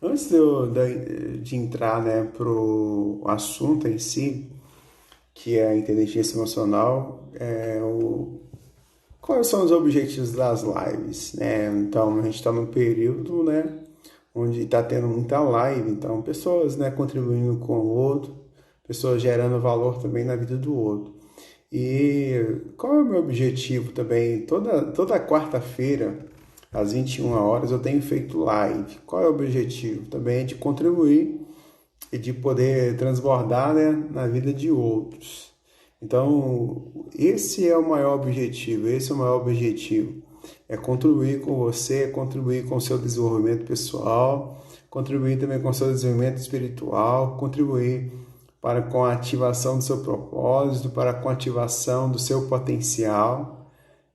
Antes de entrar, né, pro assunto em si, que é a inteligência emocional, quais são os objetivos das lives, né? Então, a gente está num período, né, onde está tendo muita live, então pessoas, né, contribuindo com o outro, pessoas gerando valor também na vida do outro. E qual é o meu objetivo também? Toda quarta-feira, às 21 horas, eu tenho feito live. Qual é o objetivo? Também é de contribuir e de poder transbordar, né, na vida de outros. Então, esse é o maior objetivo, esse é o maior objetivo. É contribuir com você, contribuir com o seu desenvolvimento pessoal, contribuir também com o seu desenvolvimento espiritual, contribuir para com a ativação do seu propósito, para com a ativação do seu potencial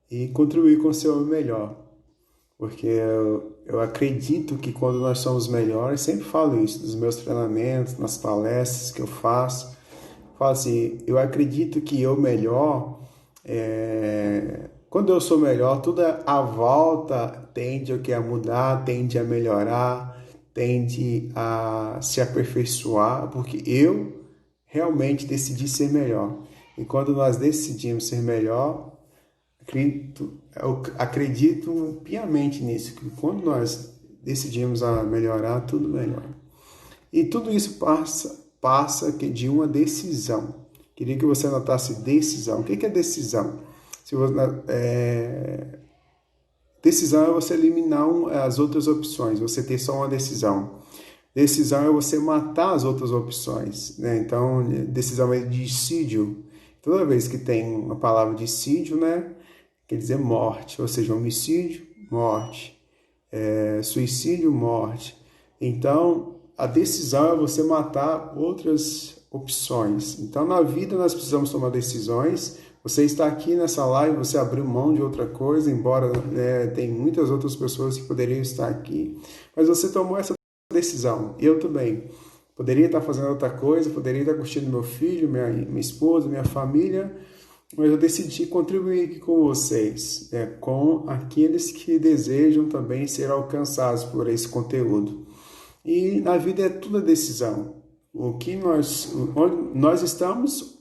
e contribuir com o seu melhor. Porque eu acredito que quando nós somos melhores, sempre falo isso nos meus treinamentos, nas palestras que eu faço, falo assim, eu acredito que eu melhor, quando eu sou melhor, tudo à volta tende a mudar, tende a melhorar, tende a se aperfeiçoar, porque eu realmente decidi ser melhor. E quando nós decidimos ser melhor, eu acredito piamente nisso, que quando nós decidimos a melhorar, tudo melhora. E tudo isso passa de uma decisão. Queria que você anotasse decisão. O que é decisão? Se você, decisão é você eliminar as outras opções, você ter só uma decisão. Decisão é você matar as outras opções, né? Então, decisão é dissídio. Toda vez que tem a palavra dissídio, né, quer dizer morte, ou seja, homicídio, morte, suicídio, morte. Então, a decisão é você matar outras opções. Então, na vida, nós precisamos tomar decisões. Você está aqui nessa live, você abriu mão de outra coisa, embora tem muitas outras pessoas que poderiam estar aqui, mas você tomou essa decisão. Eu também. Poderia estar fazendo outra coisa, poderia estar curtindo meu filho, minha esposa, minha família, mas eu decidi contribuir aqui com vocês, com aqueles que desejam também ser alcançados por esse conteúdo. E na vida é tudo a decisão. Onde nós estamos,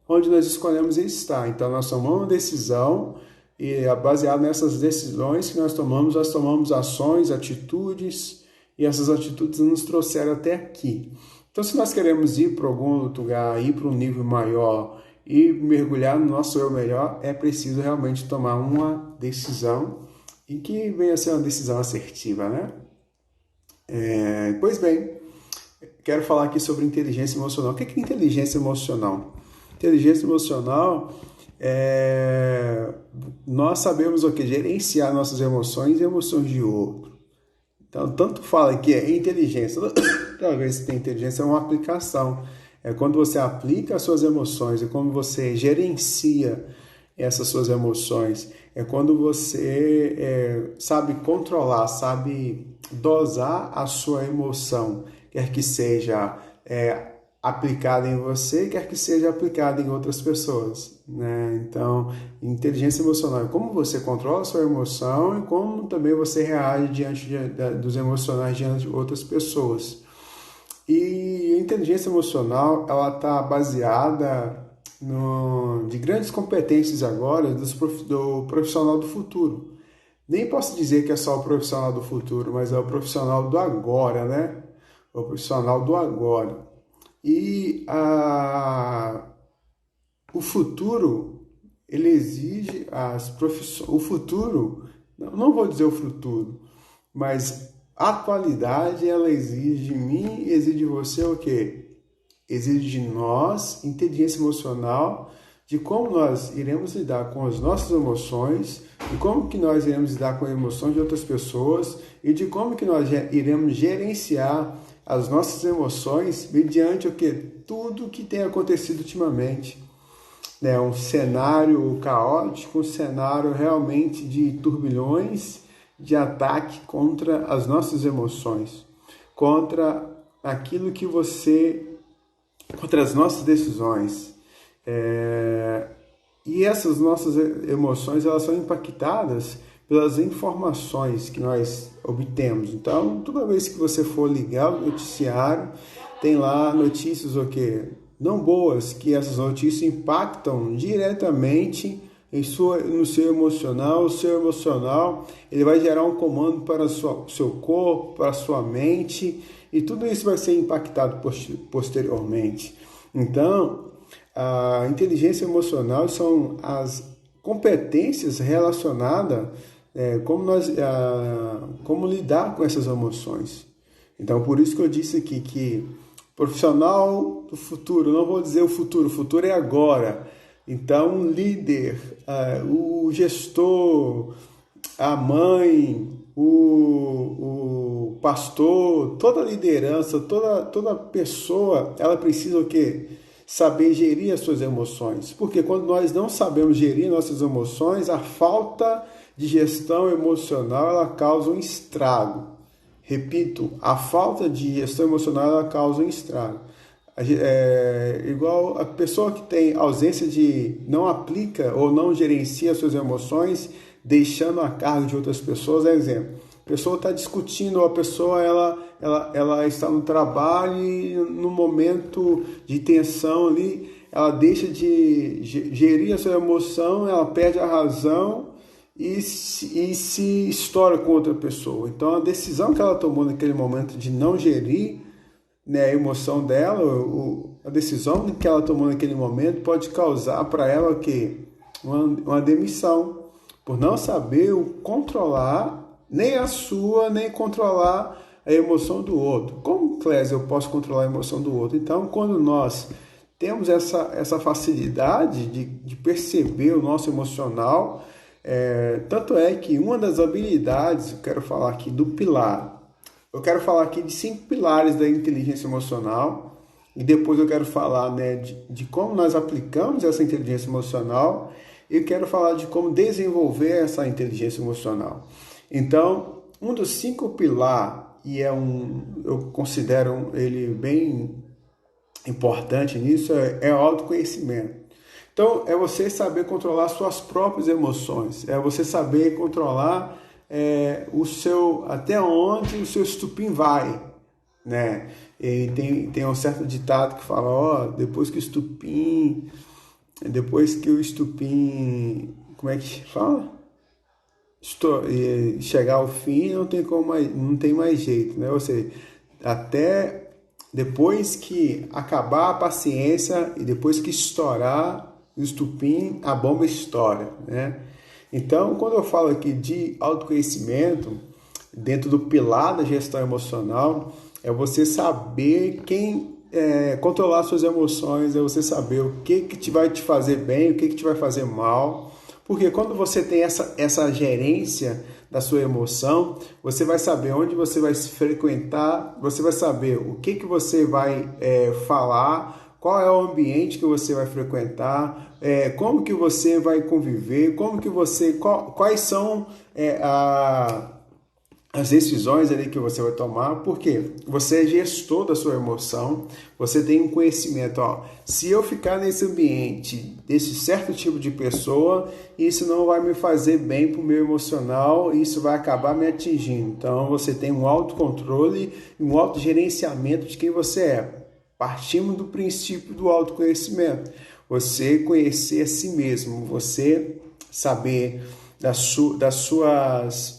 onde nós escolhemos estar. Então nós tomamos uma decisão e baseado nessas decisões que nós tomamos ações, atitudes, e essas atitudes nos trouxeram até aqui. Então, se nós queremos ir para algum outro lugar, ir para um nível maior e mergulhar no nosso eu melhor, é preciso realmente tomar uma decisão e que venha a ser uma decisão assertiva, né? Pois bem, quero falar aqui sobre inteligência emocional. O que é inteligência emocional? Inteligência emocional nós sabemos o que? Gerenciar nossas emoções e emoções de outro. Então, tanto fala que é inteligência. Toda vez que tem inteligência, é uma aplicação. É quando você aplica as suas emoções, é quando você gerencia essas suas emoções, é quando você sabe controlar, sabe dosar a sua emoção, quer que seja aplicada em você, quer que seja aplicada em outras pessoas, né? Então, inteligência emocional é como você controla a sua emoção e como também você reage diante dos emocionais diante de outras pessoas. E a inteligência emocional, ela está baseada de grandes competências agora do profissional do futuro. Nem posso dizer que é só o profissional do futuro, mas é o profissional do agora, né? O profissional do agora. E o futuro, ele exige o futuro, não vou dizer o futuro, mas a atualidade, ela exige de mim, exige de você o quê? Exige de nós inteligência emocional, de como nós iremos lidar com as nossas emoções, de como que nós iremos lidar com as emoções de outras pessoas e de como que nós iremos gerenciar as nossas emoções mediante o que? Tudo que tem acontecido ultimamente. Um cenário caótico, um cenário realmente de turbilhões, de ataque contra as nossas emoções, contra aquilo que contra as nossas decisões. E essas nossas emoções, elas são impactadas pelas informações que nós obtemos. Então, toda vez que você for ligar o noticiário, tem lá notícias o quê? Não boas, que essas notícias impactam diretamente no seu emocional. O seu emocional ele vai gerar um comando para o seu corpo, para a sua mente, e tudo isso vai ser impactado posteriormente. Então, a inteligência emocional são as competências relacionadas como lidar com essas emoções. Então, por isso que eu disse aqui que profissional do futuro, não vou dizer o futuro é agora. Então, o líder, o gestor, a mãe, o pastor, toda liderança, toda pessoa, ela precisa o quê? Saber gerir as suas emoções. Porque quando nós não sabemos gerir nossas emoções, a falta de gestão emocional, ela causa um estrago. Repito, a falta de gestão emocional, ela causa um estrago. Igual a pessoa que tem ausência não aplica ou não gerencia suas emoções, deixando a cargo de outras pessoas. Exemplo, a pessoa está discutindo, a pessoa ela está no trabalho e no momento de tensão ali, ela deixa de gerir a sua emoção, ela perde a razão e se estoura com outra pessoa. Então, a decisão que ela tomou naquele momento de não gerir, né, a emoção dela, a decisão que ela tomou naquele momento pode causar para ela uma demissão, por não saber controlar nem a sua, nem controlar a emoção do outro. Como, Clésio, eu posso controlar a emoção do outro? Então, quando nós temos essa facilidade de perceber o nosso emocional, tanto é que uma das habilidades, eu quero falar aqui do pilar, eu quero falar aqui de 5 pilares da inteligência emocional, e depois eu quero falar, né, de como nós aplicamos essa inteligência emocional, e eu quero falar de como desenvolver essa inteligência emocional. Então, um dos 5 pilares, e eu considero ele bem importante nisso, é o autoconhecimento. Então, é você saber controlar suas próprias emoções, é você saber controlar até onde o seu estupim vai, né? E tem um certo ditado que fala, depois que o estupim, como é que fala? Chegar ao fim, não tem mais jeito, né? Ou seja, até depois que acabar a paciência e depois que estourar o estupim, a bomba estoura, né? Então, quando eu falo aqui de autoconhecimento, dentro do pilar da gestão emocional, é você saber controlar suas emoções, é você saber o que vai te fazer bem, o que te vai fazer mal. Porque quando você tem essa gerência da sua emoção, você vai saber onde você vai se frequentar, você vai saber o que você vai falar, qual é o ambiente que você vai frequentar, como que você vai conviver, quais são as decisões ali que você vai tomar, porque você é gestor da sua emoção, você tem um conhecimento, se eu ficar nesse ambiente desse certo tipo de pessoa, isso não vai me fazer bem para o meu emocional, isso vai acabar me atingindo. Então você tem um autocontrole e um autogerenciamento de quem você é. Partimos do princípio do autoconhecimento, você conhecer a si mesmo, você saber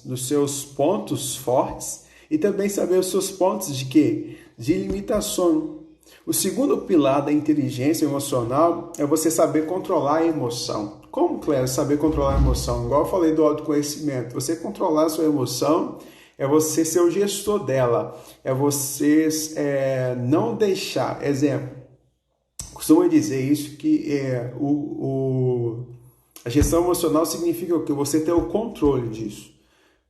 dos seus pontos fortes e também saber os seus pontos de quê? De limitação. O segundo pilar da inteligência emocional é você saber controlar a emoção. Como, Cléber, saber controlar a emoção? Igual eu falei do autoconhecimento, você controlar a sua emoção é você ser o gestor dela, é você não deixar, exemplo, costumo dizer isso, que a gestão emocional significa o quê? Você ter o controle disso,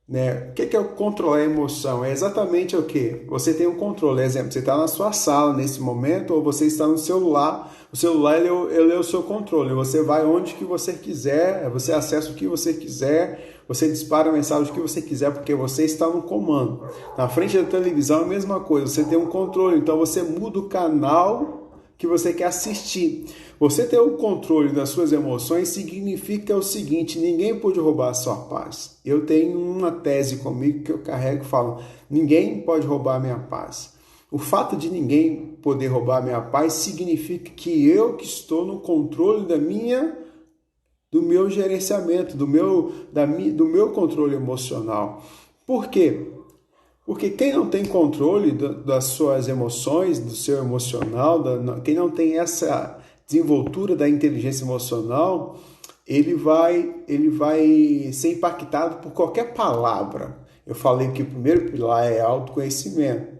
né? O que é o controlar a emoção? É exatamente o quê? Você tem o controle. Exemplo, você está na sua sala nesse momento ou você está no celular. O celular ele é o seu controle. Você vai onde que você quiser, você acessa o que você quiser, você dispara a mensagem que você quiser porque você está no comando. Na frente da televisão é a mesma coisa, você tem um controle. Então você muda o canal que você quer assistir. Você ter o controle das suas emoções significa o seguinte: ninguém pode roubar a sua paz. Eu tenho uma tese comigo que eu carrego e falo: ninguém pode roubar a minha paz. O fato de ninguém poder roubar a minha paz significa que eu que estou no controle do meu gerenciamento, do meu controle emocional. Por quê? Porque quem não tem controle das suas emoções, do seu emocional, quem não tem essa desenvoltura da inteligência emocional, ele vai ser impactado por qualquer palavra. Eu falei que o primeiro pilar é autoconhecimento.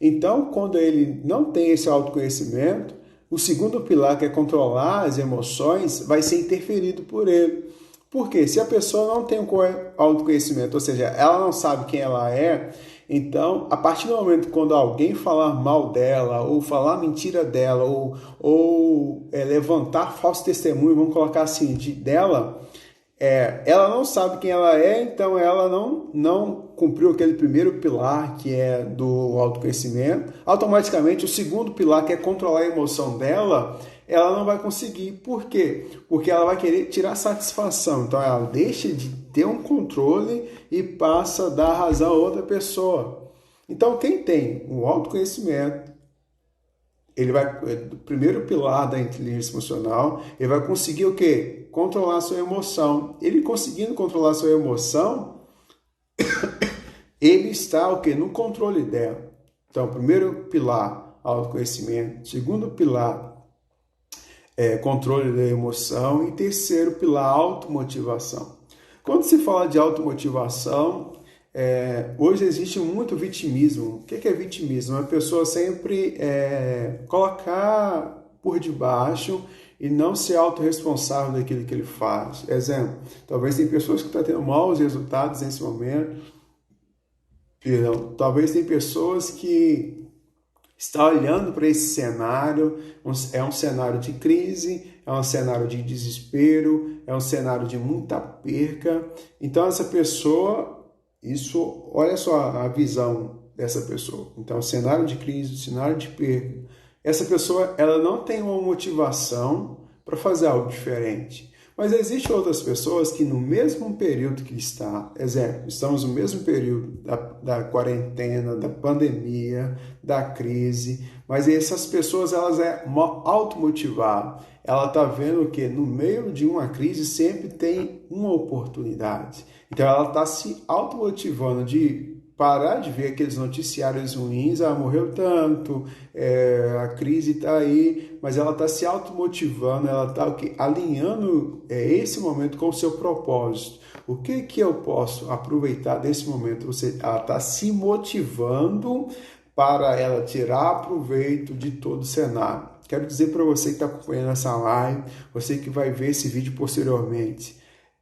Então, quando ele não tem esse autoconhecimento, o segundo pilar, que é controlar as emoções, vai ser interferido por ele. Por quê? Se a pessoa não tem um autoconhecimento, ou seja, ela não sabe quem ela é, então, a partir do momento quando alguém falar mal dela, ou falar mentira dela, ou levantar falso testemunho, vamos colocar assim, dela, ela não sabe quem ela é, então ela não cumpriu aquele primeiro pilar, que é do autoconhecimento. Automaticamente, o segundo pilar, que é controlar a emoção dela, ela não vai conseguir. Por quê? Porque ela vai querer tirar satisfação. Então, ela deixa de ter um controle e passa a dar razão a outra pessoa. Então, quem tem o autoconhecimento, ele vai, o primeiro pilar da inteligência emocional, ele vai conseguir o quê? Controlar a sua emoção. Ele conseguindo controlar a sua emoção, ele está o quê? No controle dela. Então, primeiro pilar, autoconhecimento. Segundo pilar, controle da emoção. E terceiro pilar, automotivação. Quando se fala de automotivação, hoje existe muito vitimismo. O que é vitimismo? Uma pessoa sempre colocar por debaixo e não ser autorresponsável daquilo que ele faz. Exemplo, talvez tem pessoas que estão tendo maus resultados nesse momento. Talvez tem pessoas que estão olhando para esse cenário, é um cenário de crise, é um cenário de desespero, é um cenário de muita perca. Então essa pessoa, olha só a visão dessa pessoa. Então, cenário de crise, cenário de perca. Essa pessoa, ela não tem uma motivação para fazer algo diferente. Mas existem outras pessoas que no mesmo período que estamos no mesmo período da quarentena, da pandemia, da crise, mas essas pessoas, elas automotivadas. Ela está vendo que no meio de uma crise sempre tem uma oportunidade. Então ela está se automotivando de parar de ver aqueles noticiários ruins, morreu tanto, a crise está aí, mas ela está se automotivando, ela está alinhando esse momento com o seu propósito. O que eu posso aproveitar desse momento? Ela está se motivando para ela tirar proveito de todo o cenário. Quero dizer para você que está acompanhando essa live, você que vai ver esse vídeo posteriormente,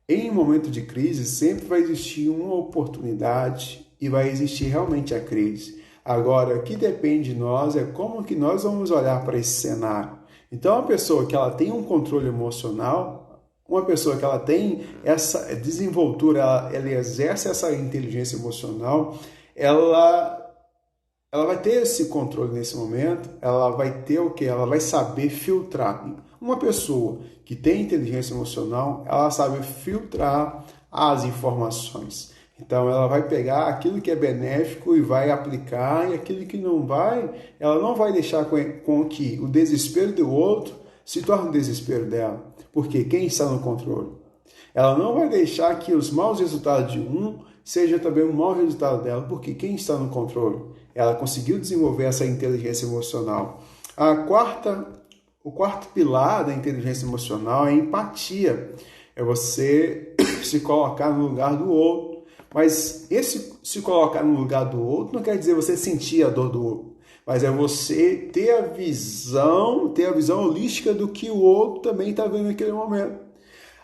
em momento de crise sempre vai existir uma oportunidade e vai existir realmente a crise. Agora, o que depende de nós é como que nós vamos olhar para esse cenário. Então, uma pessoa que ela tem um controle emocional, uma pessoa que ela tem essa desenvoltura, ela exerce essa inteligência emocional, ela vai ter esse controle nesse momento, ela vai ter o quê? Ela vai saber filtrar. Uma pessoa que tem inteligência emocional, ela sabe filtrar as informações. Então, ela vai pegar aquilo que é benéfico e vai aplicar, e aquilo que não vai, ela não vai deixar com que o desespero do outro se torne o desespero dela. Porque quem está no controle? Ela não vai deixar que os maus resultados de um seja também um mau resultado dela, porque quem está no controle? Ela conseguiu desenvolver essa inteligência emocional. O quarto pilar da inteligência emocional é a empatia. É você se colocar no lugar do outro. Mas esse se colocar no lugar do outro não quer dizer você sentir a dor do outro. Mas é você ter a visão holística do que o outro também está vendo naquele momento.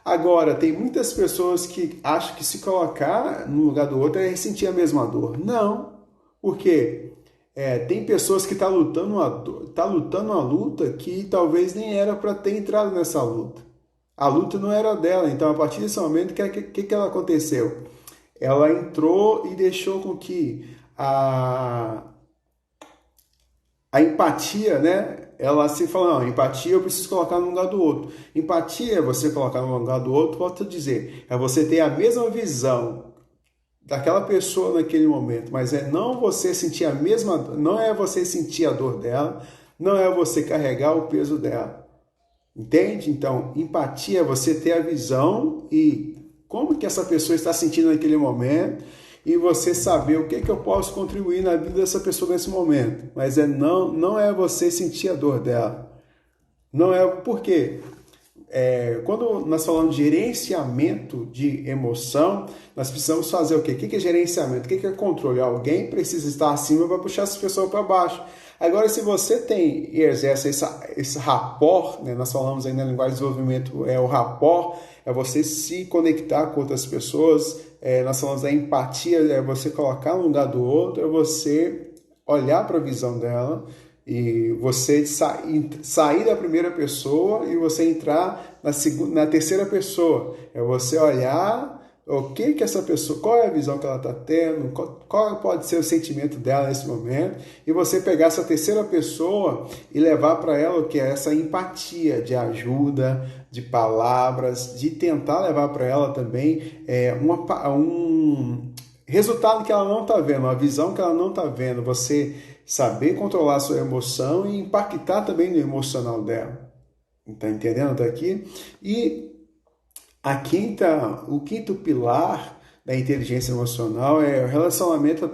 Agora, tem muitas pessoas que acham que se colocar no lugar do outro é sentir a mesma dor. Não. Por quê? Tem pessoas que estão lutando uma luta que talvez nem era para ter entrado nessa luta. A luta não era dela. Então, a partir desse momento, o que ela aconteceu? Ela entrou e deixou com que a empatia, né, ela se fala, não, empatia eu preciso colocar no lugar do outro. Empatia é você colocar no lugar do outro, volto a dizer, é você ter a mesma visão daquela pessoa naquele momento, mas não você sentir a mesma, não é você sentir a dor dela, não é você carregar o peso dela. Entende? Então, empatia é você ter a visão e como que essa pessoa está sentindo naquele momento e você saber o que eu posso contribuir na vida dessa pessoa nesse momento. Mas não é você sentir a dor dela. Não é por quê? Quando nós falamos de gerenciamento de emoção, nós precisamos fazer o quê? O que é gerenciamento? O que é controle? Alguém precisa estar acima para puxar essa pessoa para baixo. Agora, se você tem e exerce esse rapport, né? Nós falamos aí na linguagem de desenvolvimento, o rapport, é você se conectar com outras pessoas, nós falamos da empatia, é você colocar no lugar do outro, é você olhar para a visão dela, e você sair da primeira pessoa e você entrar na terceira pessoa. É você olhar o que essa pessoa, qual é a visão que ela está tendo, qual pode ser o sentimento dela nesse momento, e você pegar essa terceira pessoa e levar para ela o que é essa empatia de ajuda, de palavras, de tentar levar para ela também um resultado que ela não está vendo, uma visão que ela não está vendo, você saber controlar a sua emoção e impactar também no emocional dela. Está entendendo até aqui? E o quinto pilar da inteligência emocional é o relacionamento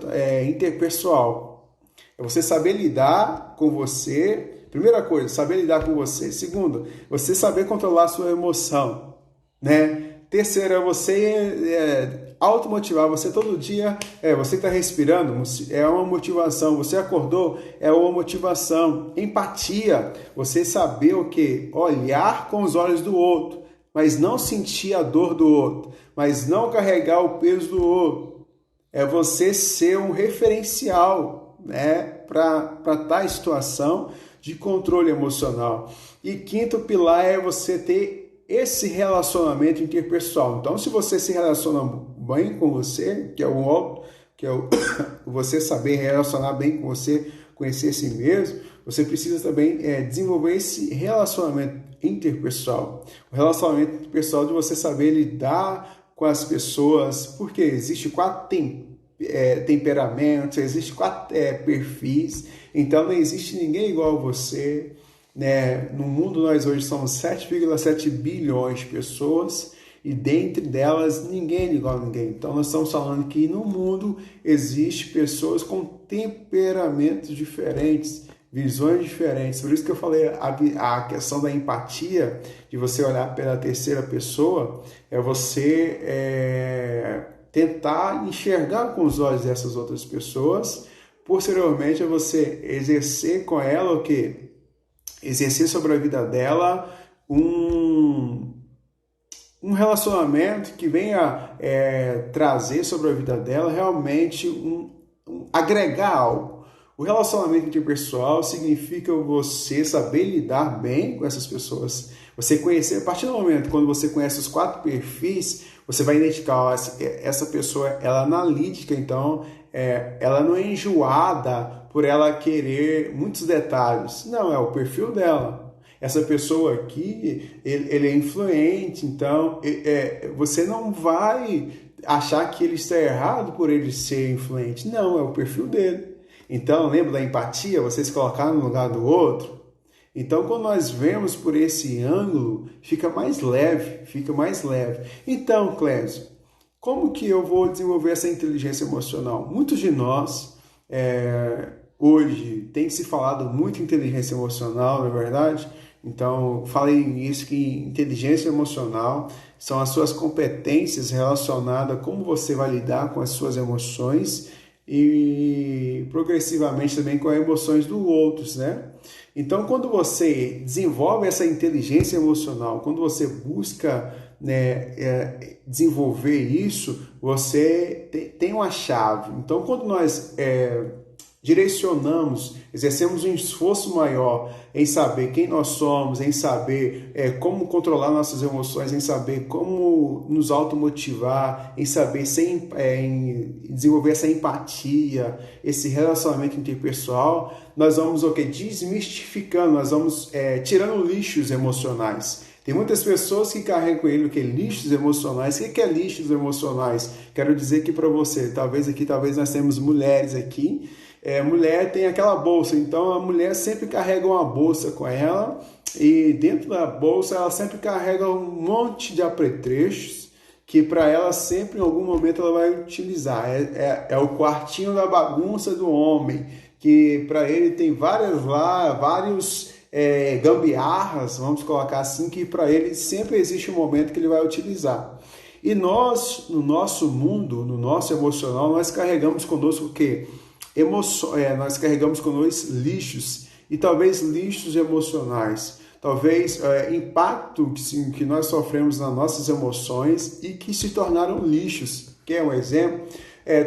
interpessoal. É você saber lidar com você. Primeira coisa, saber lidar com você. Segunda, você saber controlar a sua emoção, né? Terceira, você automotivar. Você todo dia, você está respirando, é uma motivação. Você acordou, é uma motivação. Empatia, você saber o quê? Olhar com os olhos do outro, mas não sentir a dor do outro, mas não carregar o peso do outro. É você ser um referencial, né, para tal situação de controle emocional. E quinto pilar é você ter esse relacionamento interpessoal. Então, se você se relaciona bem com você, que é o você saber relacionar bem com você, conhecer si mesmo, você precisa também desenvolver esse relacionamento interpessoal. O relacionamento interpessoal de você saber lidar com as pessoas, porque existe 4 temperamentos, existe 4 perfis, então não existe ninguém igual a você. Né? No mundo nós hoje somos 7,7 bilhões de pessoas e dentre delas ninguém é igual a ninguém. Então nós estamos falando que no mundo existe pessoas com temperamentos diferentes, visões diferentes. Por isso que eu falei a questão da empatia, de você olhar pela terceira pessoa, é você tentar enxergar com os olhos dessas outras pessoas. Posteriormente é você exercer com ela o quê? Exercer sobre a vida dela um relacionamento que venha trazer sobre a vida dela realmente agregar algo. O relacionamento interpessoal significa você saber lidar bem com essas pessoas. Você conhecer, a partir do momento quando você conhece os 4 perfis, você vai identificar essa pessoa, ela é analítica, então ela não é enjoada por ela querer muitos detalhes. Não, é o perfil dela. Essa pessoa aqui, ele é influente, então você não vai achar que ele está errado por ele ser influente. Não, é o perfil dele. Então, lembra da empatia? Você se colocar no lugar do outro? Então, quando nós vemos por esse ângulo, fica mais leve, fica mais leve. Então, Clésio, como que eu vou desenvolver essa inteligência emocional? Muitos de nós, hoje, tem se falado muito em inteligência emocional, não é verdade? Então, falei isso, que inteligência emocional são as suas competências relacionadas a como você vai lidar com as suas emoções e progressivamente também com as emoções dos outros, né? Então, quando você desenvolve essa inteligência emocional, quando você busca desenvolver isso, você tem uma chave. Então, quando nós direcionamos, exercemos um esforço maior em saber quem nós somos, em saber como controlar nossas emoções, em saber como nos automotivar, em saber em desenvolver essa empatia, esse relacionamento interpessoal, nós vamos desmistificando, nós vamos tirando lixos emocionais. Tem muitas pessoas que carregam ele lixos emocionais. O que é lixos emocionais? Quero dizer aqui para você, talvez nós temos mulheres aqui. Mulher tem aquela bolsa, então a mulher sempre carrega uma bolsa com ela e dentro da bolsa ela sempre carrega um monte de apetrechos que para ela sempre em algum momento ela vai utilizar. É o quartinho da bagunça do homem, que para ele tem vários gambiarras, vamos colocar assim, que para ele sempre existe um momento que ele vai utilizar. E nós, no nosso mundo, no nosso emocional, nós carregamos conosco o quê? Nós carregamos conosco lixos, e talvez lixos emocionais, talvez impacto que nós sofremos nas nossas emoções e que se tornaram lixos. Quer um exemplo?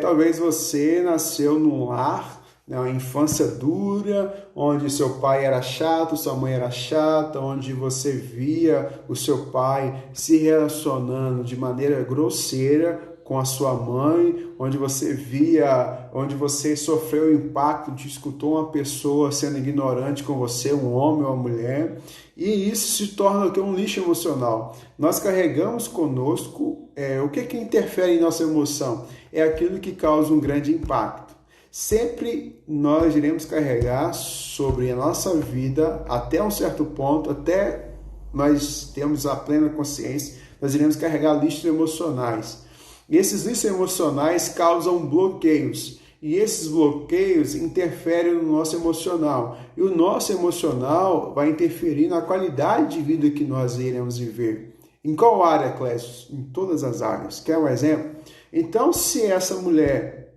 Talvez você nasceu num lar, uma infância dura, onde seu pai era chato, sua mãe era chata, onde você via o seu pai se relacionando de maneira grosseira com a sua mãe, onde você sofreu o impacto de escutar uma pessoa sendo ignorante com você, um homem ou uma mulher, e isso se torna um lixo emocional. Nós carregamos conosco, o que interfere em nossa emoção? É aquilo que causa um grande impacto. Sempre nós iremos carregar sobre a nossa vida, até um certo ponto, até nós termos a plena consciência, nós iremos carregar lixos emocionais. E esses lixos emocionais causam bloqueios. E esses bloqueios interferem no nosso emocional. E o nosso emocional vai interferir na qualidade de vida que nós iremos viver. Em qual área, Clécio? Em todas as áreas. Quer um exemplo? Então, se essa mulher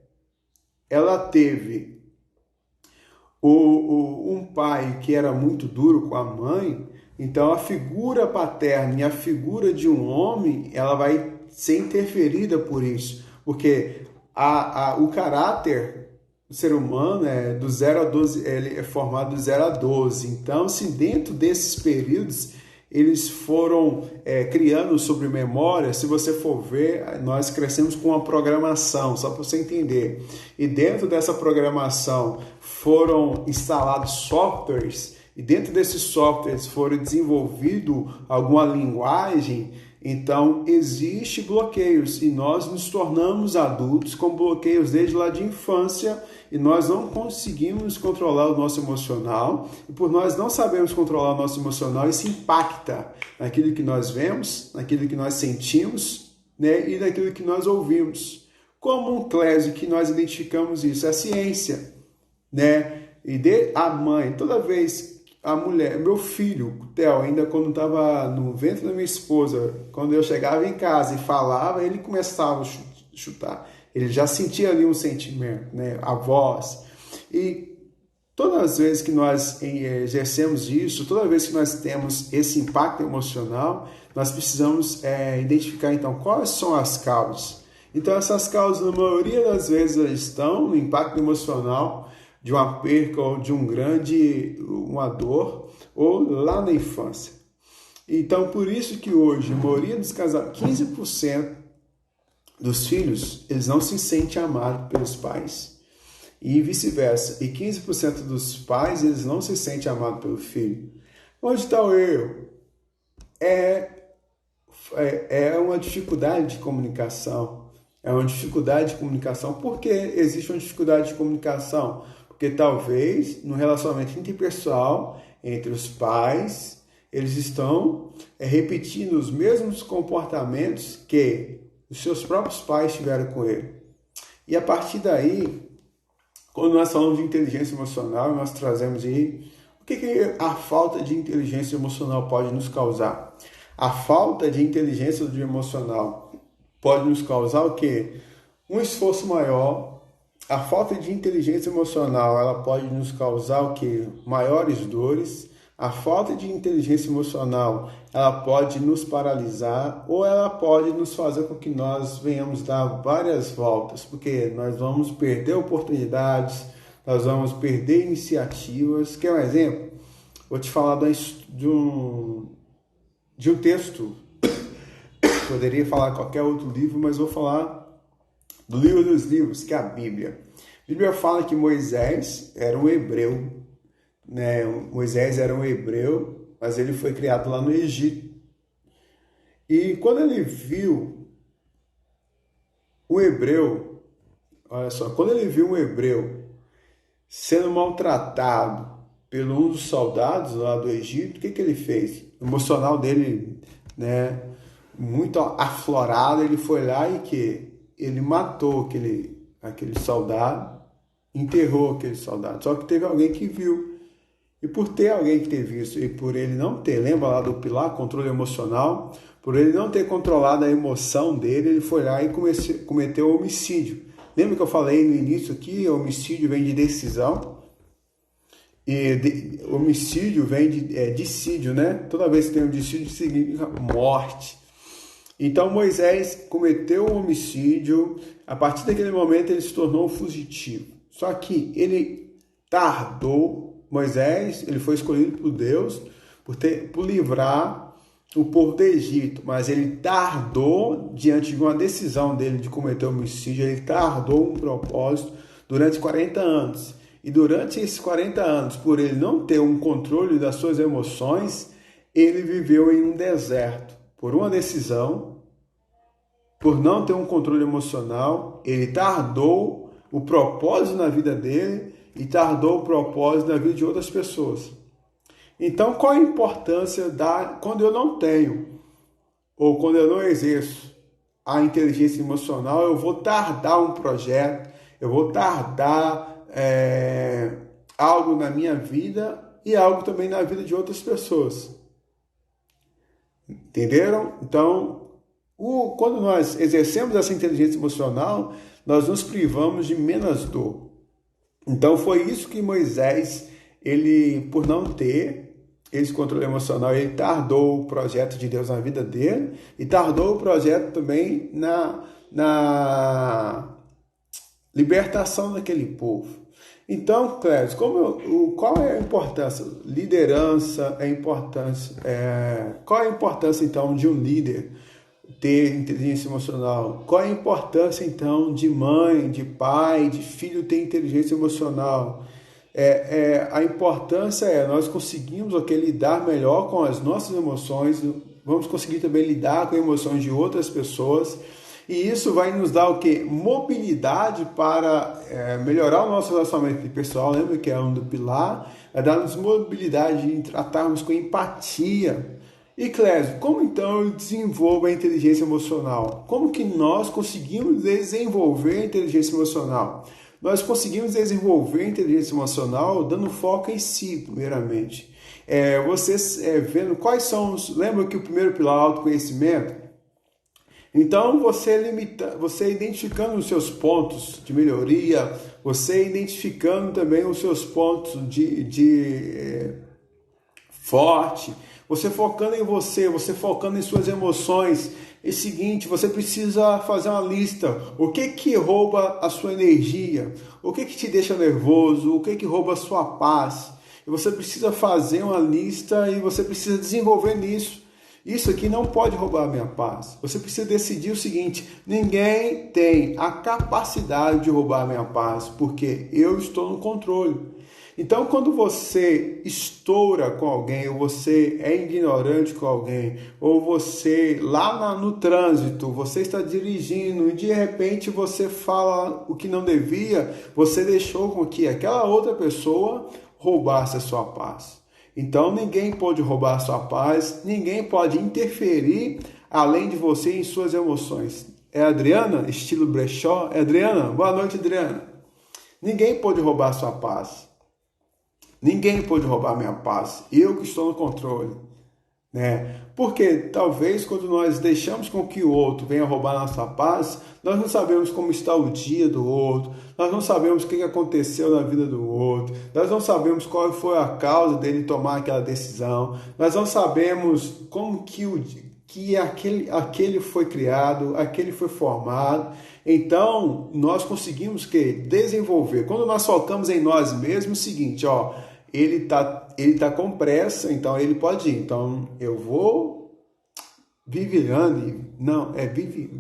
ela teve um pai que era muito duro com a mãe, então a figura paterna e a figura de um homem, ela vai ser interferida por isso, porque o caráter do ser humano do 0 a 12, ele é formado do 0 a 12. Então, se dentro desses períodos eles foram criando sobre memória, se você for ver, nós crescemos com uma programação, só para você entender. E dentro dessa programação foram instalados softwares, e dentro desses softwares foram desenvolvido alguma linguagem. Então, existe bloqueios e nós nos tornamos adultos com bloqueios desde lá de infância e nós não conseguimos controlar o nosso emocional. E por nós não sabermos controlar o nosso emocional, isso impacta naquilo que nós vemos, naquilo que nós sentimos, né, e naquilo que nós ouvimos. Como um Clésio que nós identificamos isso? É a ciência, né? E a mãe, toda vez a mulher, meu filho, o Theo, ainda quando estava no ventre da minha esposa, quando eu chegava em casa e falava, ele começava a chutar. Ele já sentia ali um sentimento, né? A voz. E todas as vezes que nós exercemos isso, toda vez que nós temos esse impacto emocional, nós precisamos identificar, então, quais são as causas. Então, essas causas, na maioria das vezes, elas estão no impacto emocional de uma perca ou de uma dor, ou lá na infância. Então, por isso que hoje, a maioria dos casais, 15% dos filhos, eles não se sentem amados pelos pais. E vice-versa. E 15% dos pais, eles não se sentem amados pelo filho. Onde está o erro? É uma dificuldade de comunicação. É uma dificuldade de comunicação. Por que existe uma dificuldade de comunicação? Porque talvez no relacionamento interpessoal entre os pais, eles estão repetindo os mesmos comportamentos que os seus próprios pais tiveram com ele. E a partir daí, quando nós falamos de inteligência emocional, nós trazemos aí o que a falta de inteligência emocional pode nos causar. A falta de inteligência emocional pode nos causar o quê? Um esforço maior. A falta de inteligência emocional, ela pode nos causar o quê? Maiores dores. A falta de inteligência emocional, ela pode nos paralisar ou ela pode nos fazer com que nós venhamos dar várias voltas, porque nós vamos perder oportunidades, nós vamos perder iniciativas. Quer um exemplo? Vou te falar de um texto. Poderia falar qualquer outro livro, mas vou falar do livro dos livros, que é a Bíblia. A Bíblia fala que Moisés era um hebreu, né? Moisés era um hebreu, mas ele foi criado lá no Egito. E quando ele viu um hebreu, olha só, quando ele viu um hebreu sendo maltratado por um dos soldados lá do Egito, o que ele fez? O emocional dele, né, muito aflorado, ele foi lá e ele matou aquele soldado, enterrou aquele soldado. Só que teve alguém que viu. E por ter alguém que teve visto e por ele não ter, lembra lá do pilar, controle emocional, por ele não ter controlado a emoção dele, ele foi lá e cometeu homicídio. Lembra que eu falei no início aqui, homicídio vem de decisão? E homicídio vem de dissídio, né? Toda vez que tem um dissídio significa morte. Então Moisés cometeu um homicídio, a partir daquele momento ele se tornou um fugitivo. Só que ele tardou, Moisés, ele foi escolhido por Deus por livrar o povo do Egito, mas ele tardou diante de uma decisão dele de cometer homicídio, ele tardou um propósito durante 40 anos. E durante esses 40 anos, por ele não ter um controle das suas emoções, ele viveu em um deserto. Por uma decisão, por não ter um controle emocional, ele tardou o propósito na vida dele e tardou o propósito na vida de outras pessoas. Então, qual a importância quando eu não tenho, ou quando eu não exerço a inteligência emocional, eu vou tardar um projeto, eu vou tardar algo na minha vida e algo também na vida de outras pessoas. Entenderam? Então, quando nós exercemos essa inteligência emocional, nós nos privamos de menos dor. Então, foi isso que Moisés, ele, por não ter esse controle emocional, ele tardou o projeto de Deus na vida dele e tardou o projeto também na libertação daquele povo. Então, Cléber, qual é a importância? Liderança é importante. Qual é a importância, então, de um líder ter inteligência emocional? Qual é a importância, então, de mãe, de pai, de filho ter inteligência emocional? A importância nós conseguimos lidar melhor com as nossas emoções, vamos conseguir também lidar com emoções de outras pessoas, e isso vai nos dar o quê? Mobilidade para melhorar o nosso relacionamento pessoal, lembra que é um do pilar? Vai dar-nos mobilidade em tratarmos com empatia. E Clésio, como então eu desenvolvo a inteligência emocional? Como que nós conseguimos desenvolver a inteligência emocional? Nós conseguimos desenvolver a inteligência emocional dando foco em si, primeiramente. Vocês vendo quais são lembra que o primeiro pilar é o autoconhecimento? Então, você identificando os seus pontos de melhoria, você identificando também os seus pontos de forte, você focando em você focando em suas emoções. É o seguinte, você precisa fazer uma lista. O que rouba a sua energia? O que te deixa nervoso? O que rouba a sua paz? E você precisa fazer uma lista e você precisa desenvolver nisso. Isso aqui não pode roubar a minha paz. Você precisa decidir o seguinte: ninguém tem a capacidade de roubar a minha paz, porque eu estou no controle. Então, quando você estoura com alguém, ou você é ignorante com alguém, ou você lá no trânsito, você está dirigindo e de repente você fala o que não devia, você deixou com que aquela outra pessoa roubasse a sua paz. Então, ninguém pode roubar a sua paz, ninguém pode interferir além de você em suas emoções. É a Adriana, estilo brechó? É Adriana? Boa noite, Adriana. Ninguém pode roubar a sua paz. Ninguém pode roubar a minha paz. Eu que estou no controle. Né? Porque talvez quando nós deixamos com que o outro venha roubar a nossa paz, nós não sabemos como está o dia do outro, nós não sabemos o que aconteceu na vida do outro, nós não sabemos qual foi a causa dele tomar aquela decisão, nós não sabemos como que que aquele foi criado, aquele foi formado. Então, nós conseguimos desenvolver. Quando nós focamos em nós mesmos, é o seguinte, ó, ele tá com pressa, então ele pode ir. Então, eu vou, Viviane, não, é Vivi.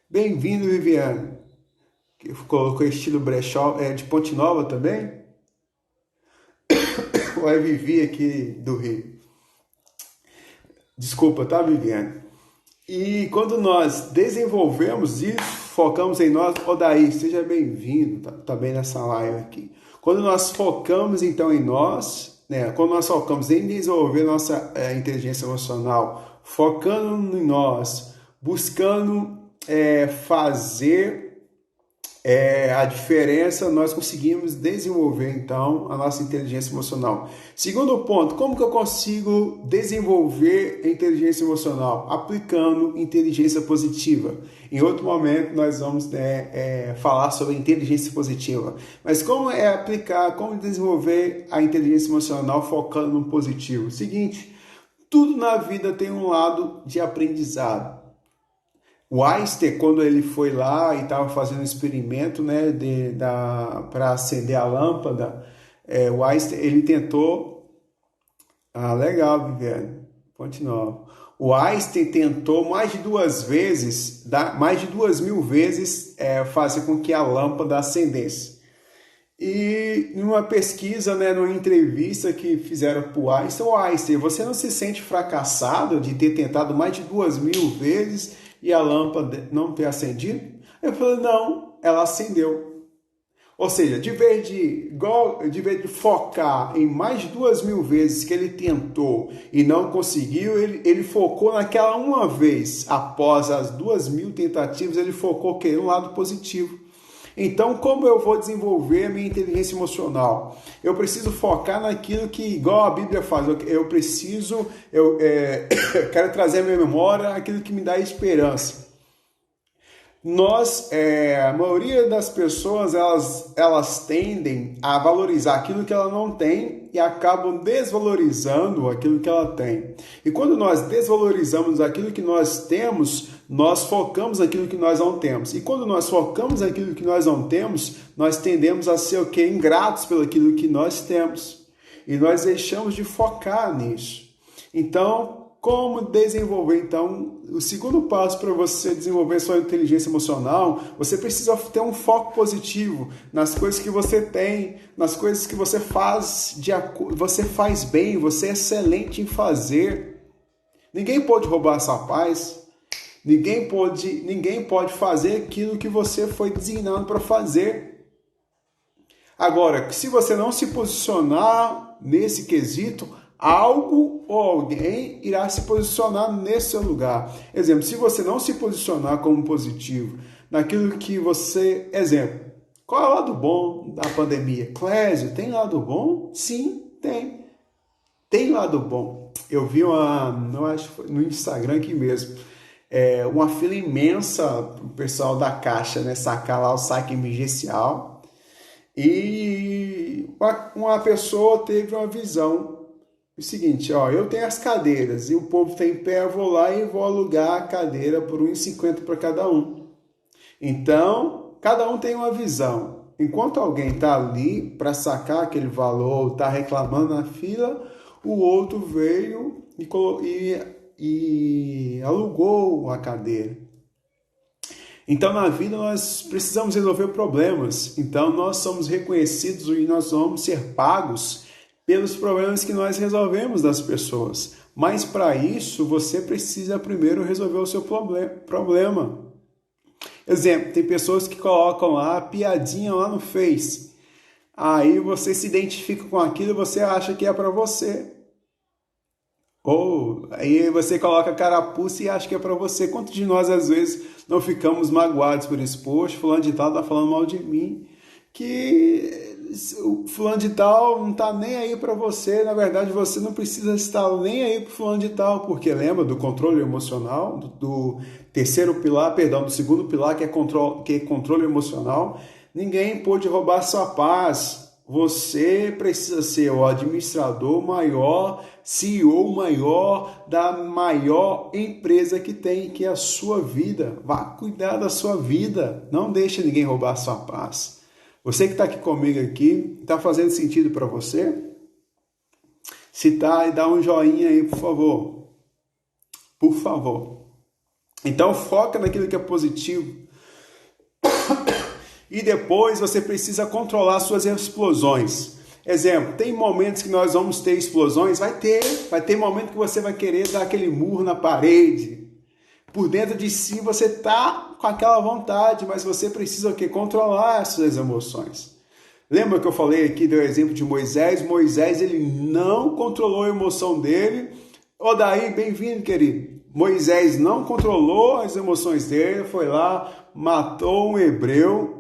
Bem-vindo, Viviane. Que colocou estilo brechó, é de Ponte Nova também? Ou é Vivi aqui do Rio? Desculpa, tá, Viviane? E quando nós desenvolvemos isso, focamos em nós, Odaí, seja bem-vindo, tá bem nessa live aqui. Quando nós focamos então em nós, né? Quando nós focamos em desenvolver nossa inteligência emocional, focando em nós, buscando fazer a diferença, nós conseguimos desenvolver então a nossa inteligência emocional. Segundo ponto, como que eu consigo desenvolver a inteligência emocional? Aplicando inteligência positiva. Em outro momento nós vamos falar sobre inteligência positiva. Mas como como desenvolver a inteligência emocional focando no positivo? Seguinte, tudo na vida tem um lado de aprendizado. O Einstein, quando ele foi lá e estava fazendo um experimento, né, para acender a lâmpada, o Einstein, ele tentou... Ah, legal, Viviane. Continua. O Einstein tentou mais de 2.000 vezes, fazer com que a lâmpada acendesse. E numa pesquisa, né, numa entrevista que fizeram para o Einstein, você não se sente fracassado de ter tentado mais de 2.000 vezes e a lâmpada não ter acendido? Eu falei, não, ela acendeu. Ou seja, de vez de focar em mais de 2.000 vezes que ele tentou e não conseguiu, ele focou naquela uma vez. Após as 2.000 tentativas, ele focou no lado positivo. Então, como eu vou desenvolver a minha inteligência emocional? Eu preciso focar naquilo que, igual a Bíblia faz, eu quero trazer à minha memória aquilo que me dá esperança. A maioria das pessoas, elas tendem a valorizar aquilo que ela não tem e acabam desvalorizando aquilo que ela tem. E quando nós desvalorizamos aquilo que nós temos, nós focamos naquilo que nós não temos. E quando nós focamos naquilo que nós não temos, nós tendemos a ser ingratos pelo aquilo que nós temos. E nós deixamos de focar nisso. Então, como desenvolver? Então, o segundo passo para você desenvolver sua inteligência emocional, você precisa ter um foco positivo nas coisas que você tem, nas coisas que você faz bem, você é excelente em fazer. Ninguém pode roubar a sua paz. Ninguém pode fazer aquilo que você foi designado para fazer. Agora, se você não se posicionar nesse quesito, algo ou alguém irá se posicionar nesse seu lugar. Exemplo, se você não se posicionar como positivo naquilo que você... Exemplo, qual é o lado bom da pandemia? Clésio, tem lado bom? Sim, tem. Tem lado bom. Eu vi eu acho que foi no Instagram aqui mesmo, uma fila imensa o pessoal da Caixa, né, sacar lá o saque emergencial. E uma pessoa teve uma visão. O seguinte, eu tenho as cadeiras e o povo está em pé, eu vou lá e vou alugar a cadeira por R$1,50 para cada um. Então, cada um tem uma visão. Enquanto alguém está ali para sacar aquele valor, está reclamando na fila, o outro veio e alugou a cadeira. Então, na vida, nós precisamos resolver problemas. Então, nós somos reconhecidos e nós vamos ser pagos pelos problemas que nós resolvemos das pessoas. Mas para isso, você precisa primeiro resolver o seu problema. Exemplo, tem pessoas que colocam lá a piadinha lá no Face. Aí você se identifica com aquilo e você acha que é para você. Ou aí você coloca a carapuça e acha que é para você. Quantos de nós, às vezes, não ficamos magoados por isso? Poxa, fulano de tal tá falando mal de mim. Que o fulano de tal não tá nem aí para você. Na verdade, você não precisa estar nem aí pro fulano de tal, porque lembra do controle emocional, do terceiro pilar, do segundo pilar, que é controle emocional. Ninguém pôde roubar sua paz. você precisa ser o administrador maior, CEO maior da maior empresa que tem, que é a sua vida. Vá cuidar da sua vida. Não deixe ninguém roubar a sua paz. Você que está aqui comigo aqui, está fazendo sentido para você? Se tá, dá um joinha aí, por favor. Por favor. Então, foca naquilo que é positivo. E depois você precisa controlar suas explosões. Exemplo, tem momentos que nós vamos ter explosões? Vai ter momento que você vai querer dar aquele murro na parede. Por dentro de si você está com aquela vontade, mas você precisa o quê? Controlar as suas emoções. Lembra que eu falei aqui do exemplo de Moisés? Moisés, ele não controlou a emoção dele. Daí, bem-vindo, querido. Moisés não controlou as emoções dele, foi lá, matou o hebreu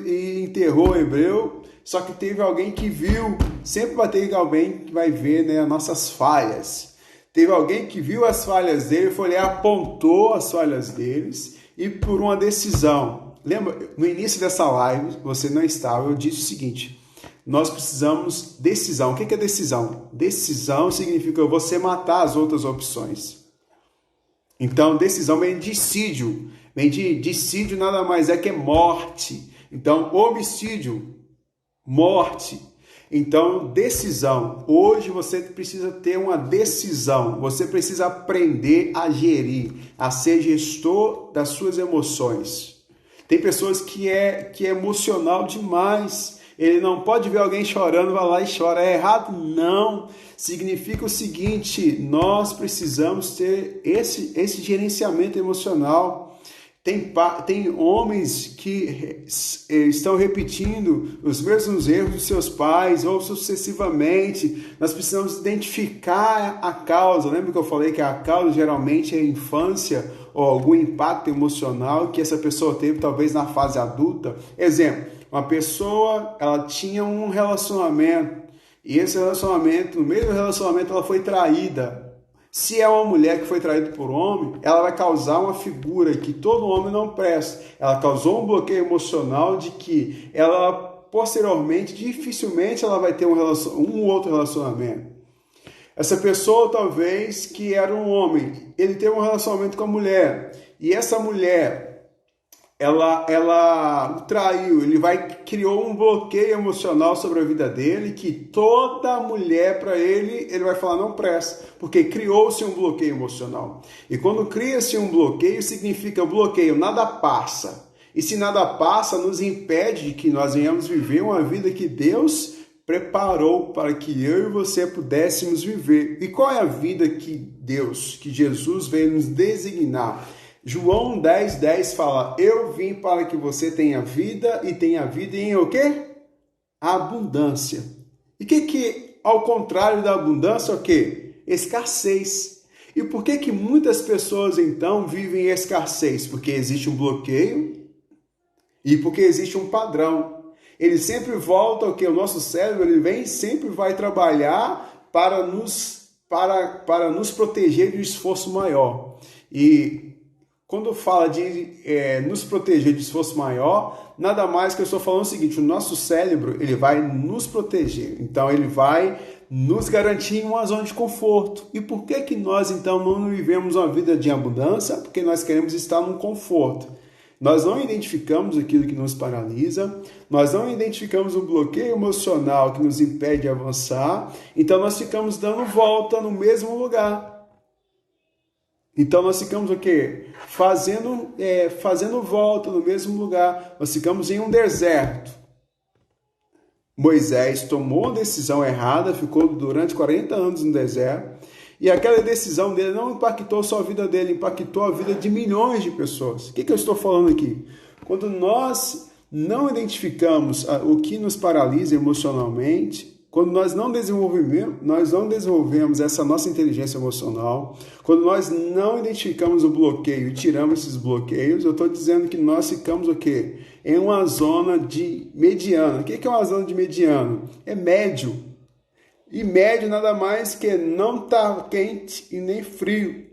e enterrou o hebreu, só que teve alguém que viu, sempre vai ter alguém que vai ver, né, as nossas falhas. Teve alguém que viu as falhas dele, foi lá, apontou as falhas deles e por uma decisão. Lembra, no início dessa live, você não estava, eu disse o seguinte, nós precisamos decisão. O que é decisão? Decisão significa você matar as outras opções. Então, decisão vem de dissídio. Vem de dissídio nada mais é que morte. Então, homicídio, morte. Então, decisão. Hoje você precisa ter uma decisão. Você precisa aprender a gerir, a ser gestor das suas emoções. Tem pessoas que é emocional demais. Ele não pode ver alguém chorando, vai lá e chora. É errado? Não. Significa o seguinte, nós precisamos ter esse gerenciamento emocional. Tem homens que estão repetindo os mesmos erros dos seus pais ou sucessivamente. Nós precisamos identificar a causa. Lembra que eu falei que a causa geralmente é a infância ou algum impacto emocional que essa pessoa teve talvez na fase adulta? Exemplo, uma pessoa, ela tinha um relacionamento e esse relacionamento, no meio do relacionamento ela foi traída. Se é uma mulher que foi traída por homem, ela vai causar uma figura que todo homem não presta. Ela causou um bloqueio emocional de que ela, posteriormente, dificilmente ela vai ter um outro relacionamento. Essa pessoa, talvez, que era um homem, ele teve um relacionamento com a mulher. E essa mulher, ela o traiu, criou um bloqueio emocional sobre a vida dele, que toda mulher para ele vai falar não presta, porque criou-se um bloqueio emocional. E quando cria-se um bloqueio, significa bloqueio, nada passa. E se nada passa, nos impede de que nós venhamos viver uma vida que Deus preparou para que eu e você pudéssemos viver. E qual é a vida que Jesus veio nos designar? João 10:10 fala, eu vim para que você tenha vida e tenha vida em o quê? Abundância. E que ao contrário da abundância, o quê? Escassez. E por que muitas pessoas então vivem em escassez? Porque existe um bloqueio e porque existe um padrão. Ele sempre volta ao que? O nosso cérebro, ele vem sempre vai trabalhar para nos proteger de um esforço maior. E quando fala de nos proteger de esforço maior, nada mais que eu estou falando o seguinte, o nosso cérebro ele vai nos proteger, então ele vai nos garantir uma zona de conforto. E por que nós então não vivemos uma vida de abundância? Porque nós queremos estar num conforto. Nós não identificamos aquilo que nos paralisa, nós não identificamos o bloqueio emocional que nos impede de avançar, então nós ficamos dando volta no mesmo lugar. Então nós ficamos o quê? Fazendo volta no mesmo lugar. Nós ficamos em um deserto. Moisés tomou uma decisão errada, ficou durante 40 anos no deserto. E aquela decisão dele não impactou só a vida dele, impactou a vida de milhões de pessoas. O que eu estou falando aqui? Quando nós não identificamos o que nos paralisa emocionalmente, quando nós não desenvolvemos essa nossa inteligência emocional, quando nós não identificamos o bloqueio e tiramos esses bloqueios, eu estou dizendo que nós ficamos o quê? Em uma zona de mediano. O que é uma zona de mediano? É médio. E médio nada mais que não está quente e nem frio.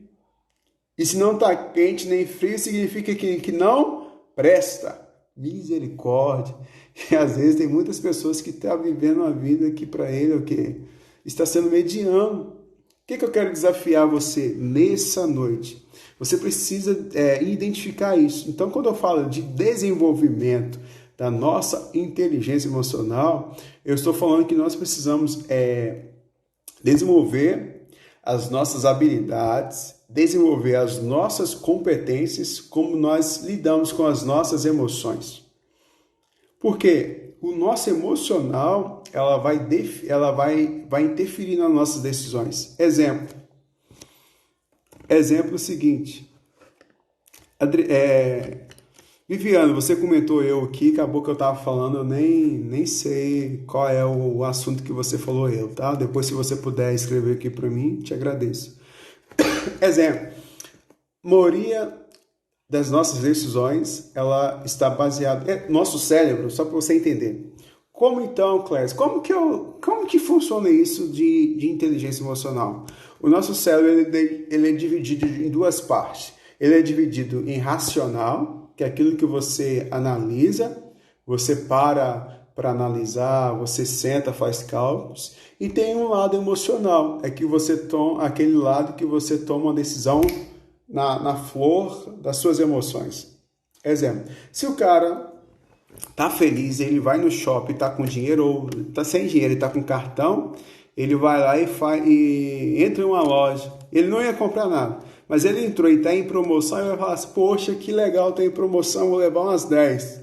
E se não está quente nem frio, significa que não presta. Misericórdia. E às vezes tem muitas pessoas que estão vivendo uma vida que para ele o quê? Está sendo mediano. O que eu quero desafiar você nessa noite? Você precisa identificar isso. Então, quando eu falo de desenvolvimento da nossa inteligência emocional, eu estou falando que nós precisamos desenvolver as nossas habilidades, desenvolver as nossas competências, como nós lidamos com as nossas emoções. Porque o nosso emocional, ela vai interferir nas nossas decisões. Exemplo seguinte. Viviane, você comentou eu aqui, acabou que eu estava falando, eu nem sei qual é o assunto que você falou eu, tá? Depois, se você puder escrever aqui para mim, te agradeço. Exemplo, maioria das nossas decisões, ela está baseada... Nosso cérebro, só para você entender. Como então, Clécio? Como que funciona isso de inteligência emocional? O nosso cérebro ele é dividido em duas partes. Ele é dividido em racional, que é aquilo que você analisa, você para analisar, você senta, faz cálculos, e tem um lado emocional, é que você toma aquele lado que você toma uma decisão na flor das suas emoções. Exemplo, se o cara tá feliz, ele vai no shopping, tá com dinheiro ou tá sem dinheiro, ele tá com cartão, ele vai lá e entra em uma loja. Ele não ia comprar nada, mas ele entrou e tá em promoção e vai falar assim, poxa, que legal, tem promoção, vou levar umas 10.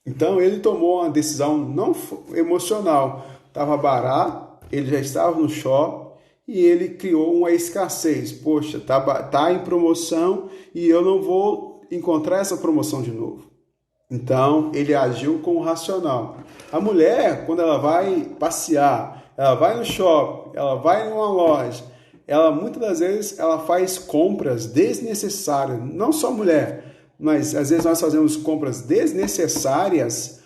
Então ele tomou uma decisão não emocional, estava barato, ele já estava no shopping e ele criou uma escassez. Poxa, tá em promoção e eu não vou encontrar essa promoção de novo. Então ele agiu com o racional. A mulher, quando ela vai passear, ela vai no shopping, ela vai numa loja, ela muitas das vezes ela faz compras desnecessárias. Não só mulher, mas às vezes nós fazemos compras desnecessárias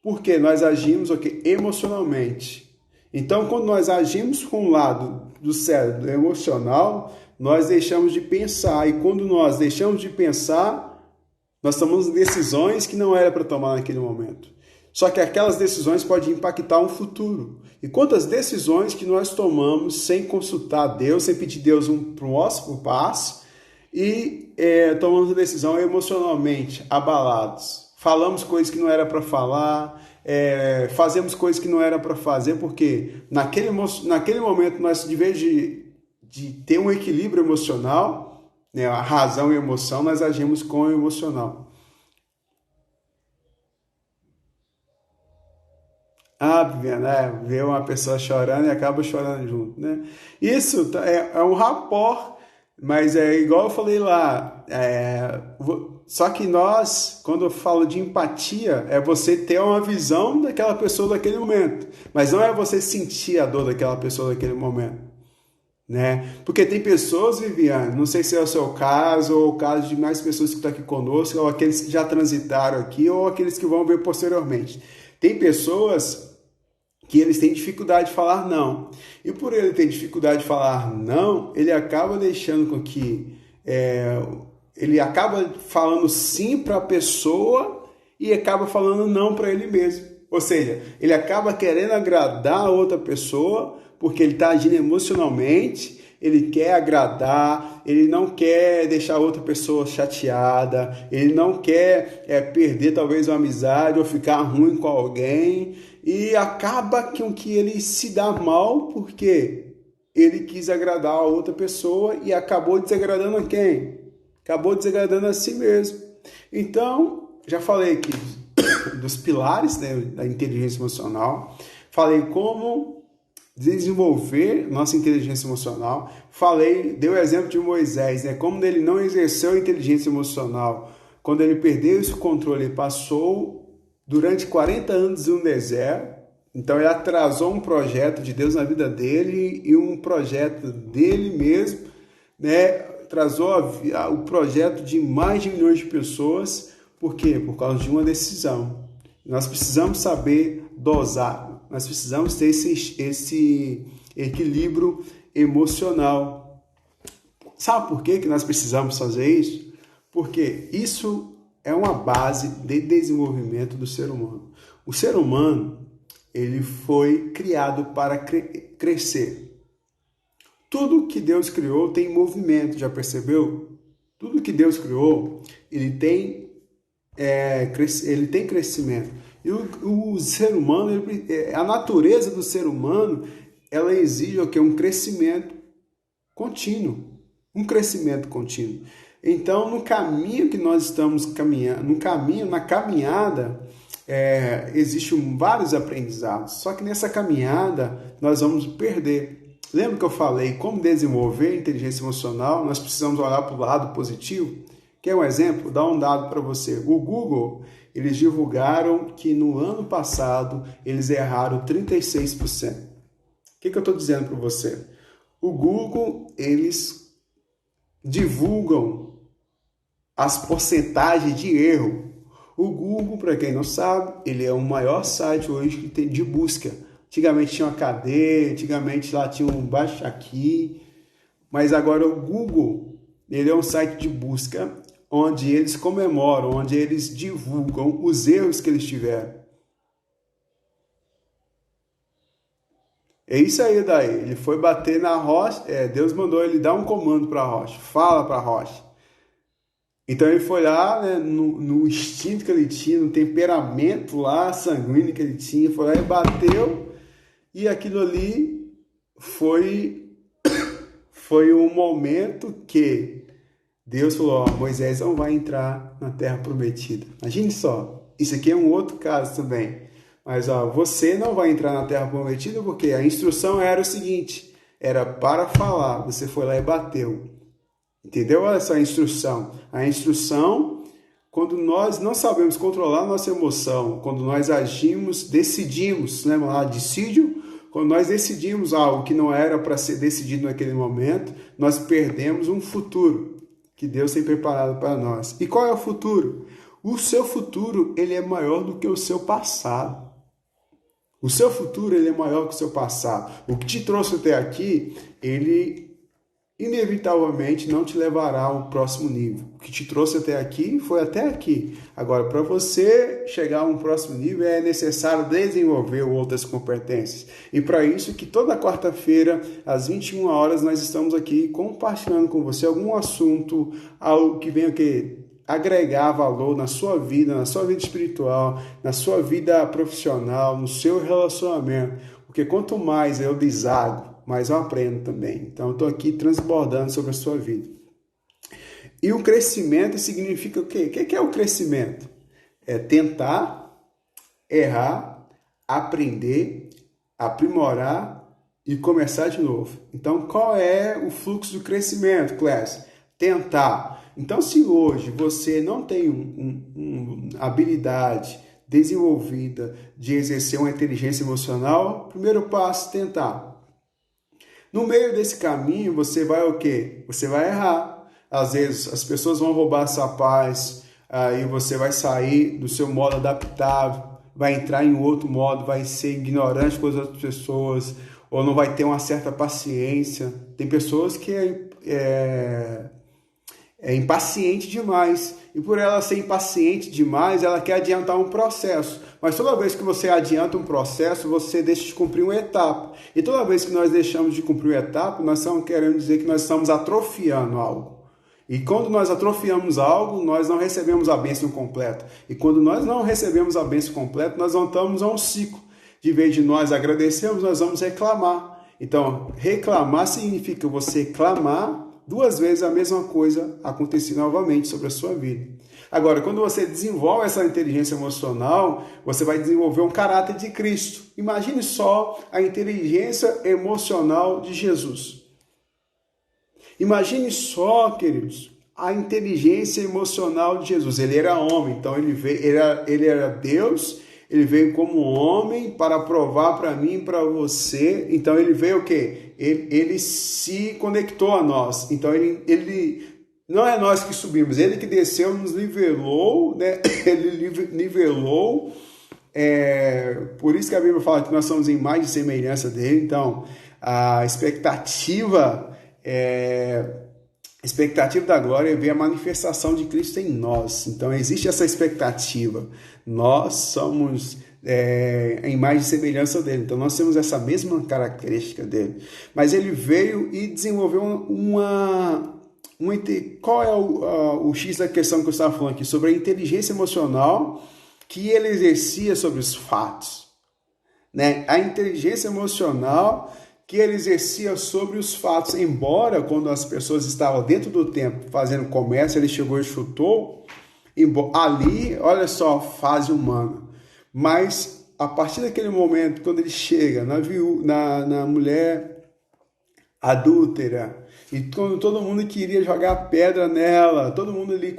porque nós agimos emocionalmente. Então, quando nós agimos com o lado do cérebro emocional, nós deixamos de pensar. E quando nós deixamos de pensar, nós tomamos decisões que não era para tomar naquele momento. Só que aquelas decisões podem impactar um futuro. E quantas decisões que nós tomamos sem consultar Deus, sem pedir Deus um próximo passo, e tomamos a decisão emocionalmente abalados. Falamos coisas que não era para falar, fazemos coisas que não era para fazer, porque naquele momento nós, de vez de ter um equilíbrio emocional, né, a razão e a emoção, nós agimos com o emocional. Viviane, ver uma pessoa chorando e acaba chorando junto, né? Isso é um rapport, mas é igual eu falei lá, só que nós, quando eu falo de empatia, é você ter uma visão daquela pessoa daquele momento, mas não é você sentir a dor daquela pessoa daquele momento, né? Porque tem pessoas, Viviane, não sei se é o seu caso, ou o caso de mais pessoas que estão aqui conosco, ou aqueles que já transitaram aqui, ou aqueles que vão ver posteriormente. Tem pessoas que eles têm dificuldade de falar não. E por ele ter dificuldade de falar não, ele acaba deixando com que... ele acaba falando sim para a pessoa e acaba falando não para ele mesmo. Ou seja, ele acaba querendo agradar a outra pessoa porque ele está agindo emocionalmente, ele quer agradar, ele não quer deixar outra pessoa chateada, ele não quer perder talvez uma amizade ou ficar ruim com alguém, e acaba com que ele se dá mal porque ele quis agradar a outra pessoa e acabou desagradando a quem? Acabou desagradando a si mesmo. Então, já falei aqui dos pilares, né, da inteligência emocional, falei como desenvolver nossa inteligência emocional, dei o exemplo de Moisés, né, como ele não exerceu a inteligência emocional, quando ele perdeu esse controle, ele passou durante 40 anos no deserto, então ele atrasou um projeto de Deus na vida dele e um projeto dele mesmo, né, atrasou o projeto de mais de milhões de pessoas. Por quê? Por causa de uma decisão. Nós precisamos saber dosar, nós precisamos ter esse equilíbrio emocional. Sabe por que nós precisamos fazer isso? Porque isso é uma base de desenvolvimento do ser humano. O ser humano, ele foi criado para crescer. Tudo que Deus criou tem movimento, já percebeu? Tudo que Deus criou, ele tem crescimento. E o ser humano, a natureza do ser humano, ela exige o quê? Um crescimento contínuo. Um crescimento contínuo. Então, no caminho que nós estamos caminhando, na caminhada, existem vários aprendizados. Só que nessa caminhada, nós vamos perder. Lembra que eu falei como desenvolver inteligência emocional? Nós precisamos olhar para o lado positivo. Quer um exemplo? Vou dar um dado para você. O Google, eles divulgaram que no ano passado eles erraram 36%. O que eu estou dizendo para você? O Google, eles divulgam as porcentagens de erro. O Google, para quem não sabe, ele é o maior site hoje que tem de busca. Antigamente tinha uma cadeia, antigamente lá tinha um baixa aqui, mas agora o Google, ele é um site de busca onde eles comemoram, onde eles divulgam os erros que eles tiveram. É isso aí, daí. Ele foi bater na rocha, Deus mandou ele dar um comando para a rocha, fala para a rocha. Então ele foi lá, né, no instinto que ele tinha, no temperamento lá sanguíneo que ele tinha, foi lá e bateu, e aquilo ali foi um momento que Deus falou, Moisés não vai entrar na terra prometida. Imagine só, isso aqui é um outro caso também. Mas você não vai entrar na terra prometida porque a instrução era o seguinte, era para falar, você foi lá e bateu. Entendeu? Olha só a instrução. A instrução, quando nós não sabemos controlar a nossa emoção, quando nós agimos, decidimos, lembra lá, decídio? Quando nós decidimos algo que não era para ser decidido naquele momento, nós perdemos um futuro que Deus tem preparado para nós. E qual é o futuro? O seu futuro, ele é maior do que o seu passado. O seu futuro, ele é maior que o seu passado. O que te trouxe até aqui, ele inevitavelmente não te levará ao próximo nível. O que te trouxe até aqui foi até aqui. Agora, para você chegar a um próximo nível, é necessário desenvolver outras competências. E para isso que toda quarta-feira, às 21 horas, nós estamos aqui compartilhando com você algum assunto, algo que venha agregar valor na sua vida espiritual, na sua vida profissional, no seu relacionamento. Porque quanto mais eu desago, mas eu aprendo também. Então, eu estou aqui transbordando sobre a sua vida. E o crescimento significa o quê? O que é o crescimento? É tentar, errar, aprender, aprimorar e começar de novo. Então, qual é o fluxo do crescimento, Clécio? Tentar. Então, se hoje você não tem uma habilidade desenvolvida de exercer uma inteligência emocional, primeiro passo, tentar. No meio desse caminho, você vai o quê? Você vai errar. Às vezes, as pessoas vão roubar a sua paz, aí você vai sair do seu modo adaptável, vai entrar em outro modo, vai ser ignorante com as outras pessoas, ou não vai ter uma certa paciência. Tem pessoas que é impaciente demais. E por ela ser impaciente demais, ela quer adiantar um processo. Mas toda vez que você adianta um processo, você deixa de cumprir uma etapa. E toda vez que nós deixamos de cumprir uma etapa, nós estamos querendo dizer que nós estamos atrofiando algo. E quando nós atrofiamos algo, nós não recebemos a bênção completa. E quando nós não recebemos a bênção completa, nós voltamos a um ciclo. De vez de nós agradecermos, nós vamos reclamar. Então, reclamar significa você clamar 2 vezes a mesma coisa acontecer novamente sobre a sua vida. Agora, quando você desenvolve essa inteligência emocional, você vai desenvolver um caráter de Cristo. Imagine só a inteligência emocional de Jesus. Imagine só, queridos, a inteligência emocional de Jesus. Ele era homem, então ele era Deus. Ele veio como homem para provar para mim e para você. Então ele veio o quê? Ele se conectou a nós. Então ele não é nós que subimos, ele que desceu, nos nivelou, né? Ele nivelou. Por isso que a Bíblia fala que nós somos em imagem e semelhança dele. Então a expectativa da glória é ver a manifestação de Cristo em nós. Então existe essa expectativa. Nós somos a imagem e semelhança dele. Então nós temos essa mesma característica dele. Mas ele veio e desenvolveu qual é o X da questão que eu estava falando aqui? Sobre a inteligência emocional que ele exercia sobre os fatos. Né? A inteligência emocional que ele exercia sobre os fatos, embora quando as pessoas estavam dentro do templo fazendo comércio, ele chegou e chutou, ali, olha só, fase humana. Mas a partir daquele momento, quando ele chega na mulher adúltera, e quando todo mundo queria jogar pedra nela, todo mundo ali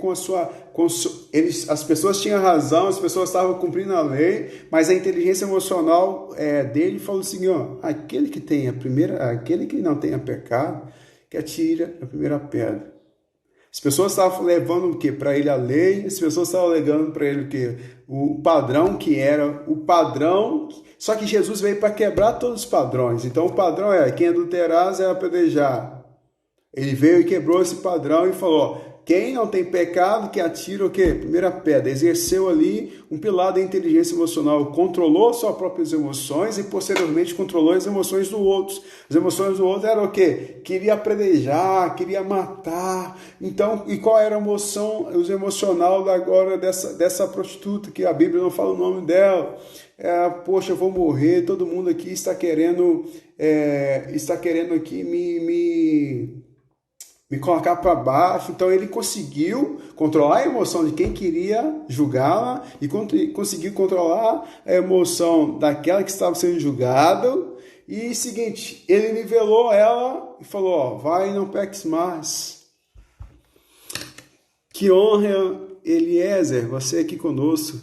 as pessoas tinham razão, as pessoas estavam cumprindo a lei, mas a inteligência emocional dele falou assim, ó, aquele que não tenha pecado, que atira a primeira pedra. As pessoas estavam levando o quê? Para ele a lei, as pessoas estavam alegando para ele o quê? O padrão que era o padrão, só que Jesus veio para quebrar todos os padrões. Então o padrão quem adulterasse é apedrejar. Ele veio e quebrou esse padrão e falou, quem não tem pecado, que atira o quê? Primeira pedra. Exerceu ali um pilar da inteligência emocional, controlou suas próprias emoções e posteriormente controlou as emoções do outro. As emoções do outro eram o quê? Queria apedrejar, queria matar. Então, e qual era a emoção, o emocional agora dessa prostituta, que a Bíblia não fala o nome dela? Poxa, eu vou morrer, todo mundo aqui está querendo aqui me colocar para baixo. Então ele conseguiu controlar a emoção de quem queria julgá-la e conseguiu controlar a emoção daquela que estava sendo julgada. E seguinte, ele nivelou ela e falou, ó, vai e não peques mais. Que honra, Eliezer, você aqui conosco.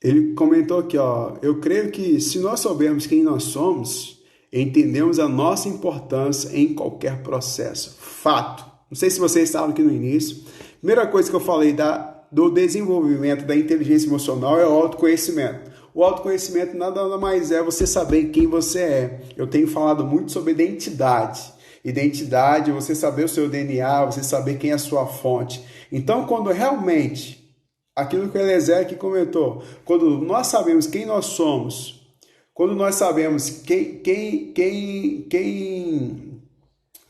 Ele comentou aqui, ó, eu creio que se nós soubermos quem nós somos, entendemos a nossa importância em qualquer processo. Fato. Não sei se vocês estavam aqui no início. Primeira coisa que eu falei do desenvolvimento da inteligência emocional é o autoconhecimento. O autoconhecimento nada mais é você saber quem você é. Eu tenho falado muito sobre identidade. Identidade, você saber o seu DNA, você saber quem é a sua fonte. Então, quando realmente, aquilo que o Eliezer aqui comentou, quando nós sabemos quem nós somos, quando nós sabemos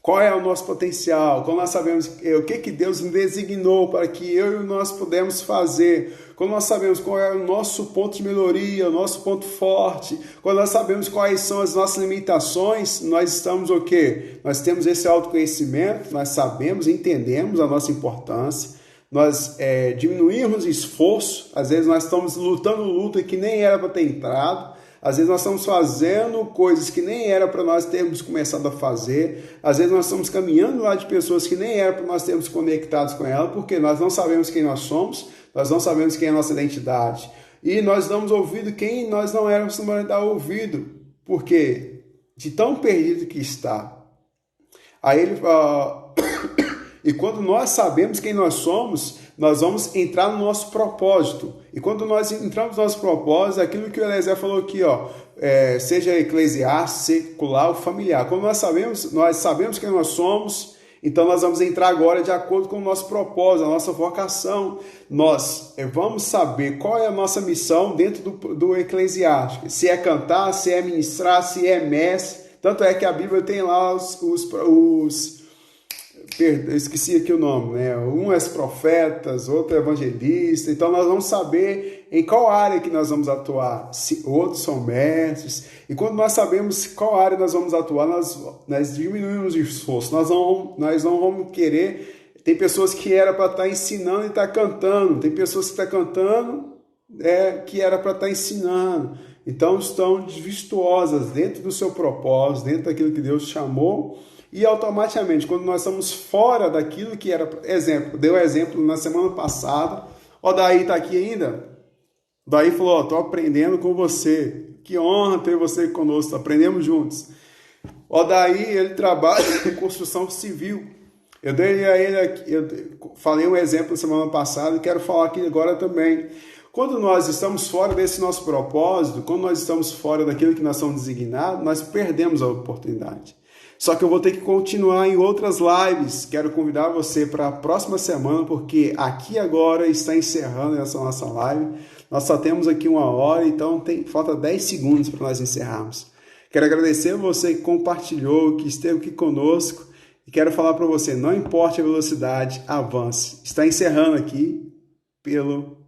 qual é o nosso potencial, quando nós sabemos o que Deus nos designou para que eu e nós pudemos fazer, quando nós sabemos qual é o nosso ponto de melhoria, o nosso ponto forte, quando nós sabemos quais são as nossas limitações, nós estamos o quê? Nós temos esse autoconhecimento, nós sabemos, entendemos a nossa importância, nós diminuímos o esforço, às vezes nós estamos lutando luta que nem era para ter entrado, às vezes nós estamos fazendo coisas que nem era para nós termos começado a fazer. Às vezes nós estamos caminhando lá de pessoas que nem era para nós termos conectados com ela, porque nós não sabemos quem nós somos, nós não sabemos quem é a nossa identidade. E nós damos ouvido quem nós não éramos para dar ouvido, porque de tão perdido que está. Aí ele e quando nós sabemos quem nós somos, nós vamos entrar no nosso propósito. E quando nós entramos no nosso propósito, aquilo que o Eliezer falou aqui, ó, seja eclesiástico, secular ou familiar. Quando nós sabemos quem nós somos, então nós vamos entrar agora de acordo com o nosso propósito, a nossa vocação. Nós vamos saber qual é a nossa missão dentro do eclesiástico. Se é cantar, se é ministrar, se é mestre. Tanto é que a Bíblia tem lá eu esqueci aqui o nome, né? Um é profetas, outro é evangelista. Então nós vamos saber em qual área que nós vamos atuar. Se outros são mestres. E quando nós sabemos qual área nós vamos atuar, nós diminuímos o esforço. Nós não vamos querer. Tem pessoas que era para estar ensinando e estar cantando. Tem pessoas que estão cantando que era para estar ensinando. Então estão desvirtuosas dentro do seu propósito, dentro daquilo que Deus chamou. E automaticamente, quando nós estamos fora daquilo que era... Deu exemplo na semana passada. O Daí está aqui ainda. O Daí falou, estou aprendendo com você. Que honra ter você conosco, aprendemos juntos. O Daí, ele trabalha em construção civil. Eu dei a ele aqui, eu falei um exemplo na semana passada e quero falar aqui agora também. Quando nós estamos fora desse nosso propósito, quando nós estamos fora daquilo que nós somos designados, nós perdemos a oportunidade. Só que eu vou ter que continuar em outras lives. Quero convidar você para a próxima semana, porque aqui agora está encerrando essa nossa live. Nós só temos aqui 1 hora, então falta 10 segundos para nós encerrarmos. Quero agradecer a você que compartilhou, que esteve aqui conosco. E quero falar para você, não importa a velocidade, avance. Está encerrando aqui pelo